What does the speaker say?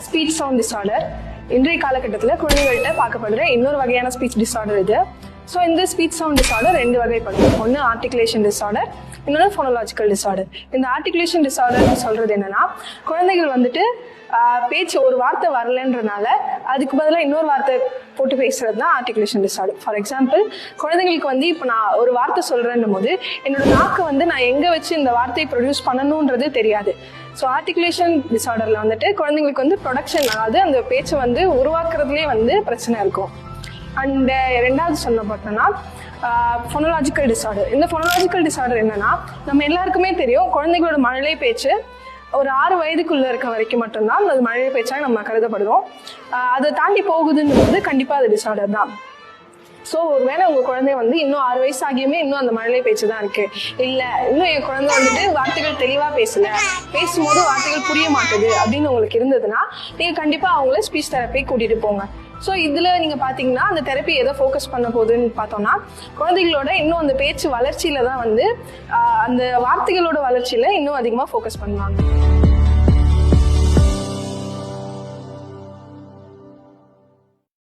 Speech sound disorder இன்றைய காலகட்டத்தில் குழந்தைகள்கிட்ட பார்க்கப்படுற இன்னொரு வகையான ஸ்பீச் டிஸார்டர் இது. ஸோ இந்த ஸ்பீச் சவுண்ட் டிஸார்டர் 2 வகைப்படும். ஒன்று ஆர்டிகுலேஷன் டிஸார்டர், இன்னொன்று ஃபோனோலாஜிக்கல் டிஸார்டர். இந்த ஆர்டிகுலேஷன் டிஸார்டர்னு சொல்றது என்னன்னா, குழந்தைகள் வந்துட்டு பேச்சு ஒரு வார்த்தை வரலன்றனால அதுக்கு பதிலாக இன்னொரு வார்த்தை போட்டு பேசுறது தான் ஆர்டிகுலேஷன் டிஸார்டர். ஃபார் எக்ஸாம்பிள், குழந்தைங்களுக்கு வந்து இப்போ நான் ஒரு வார்த்தை சொல்றேன்னும் போது என்னோட நாக்கு வந்து நான் எங்கே வச்சு இந்த வார்த்தையை ப்ரொடியூஸ் பண்ணணுன்றது தெரியாது. ஸோ ஆர்டிகுலேஷன் டிஸார்டரில் வந்துட்டு குழந்தைங்களுக்கு வந்து ப்ரொடக்ஷன், அதாவது அந்த பேச்சை வந்து உருவாக்குறதுலேயே வந்து பிரச்சனை இருக்கும். அண்ட் 2வது சொல்ல பார்த்தோம்னா ஃபோனோலாஜிக்கல் டிஸார்டர். இந்த ஃபோனோலாஜிக்கல் டிஸார்டர் என்னன்னா, நம்ம எல்லாருக்குமே தெரியும், குழந்தைகளோட மழலை பேச்சு ஒரு 6 வயதுக்குள்ள இருக்க வரைக்கும் மட்டும்தான் அது மழலை பேச்சாக நம்ம கருதப்படுறோம். அதை தாண்டி போகுதுன்னு போது கண்டிப்பாக அது டிஸார்டர் தான். ஸோ ஒருவேளை உங்கள் குழந்தை வந்து இன்னும் 6 வயசு ஆகியுமே இன்னும் அந்த மழலை பேச்சு தான் இருக்கு, இல்லை இன்னும் என் குழந்தை வந்துட்டு வார்த்தைகள் தெளிவாக பேசல, பேசும்போது வார்த்தைகள் புரிய மாட்டுது அப்படின்னு உங்களுக்கு இருந்ததுன்னா நீங்கள் கண்டிப்பாக அவங்கள ஸ்பீச் தெரப்பி கூட்டிகிட்டு போங்க. ஸோ இதில் நீங்கள் பார்த்தீங்கன்னா அந்த தெரப்பி எதை ஃபோக்கஸ் பண்ண போகுதுன்னு பார்த்தோம்னா, குழந்தைகளோட இன்னும் அந்த பேச்சு வளர்ச்சியில தான் வந்து அந்த வார்த்தைகளோட வளர்ச்சியில் இன்னும் அதிகமாக ஃபோக்கஸ் பண்ணுவாங்க.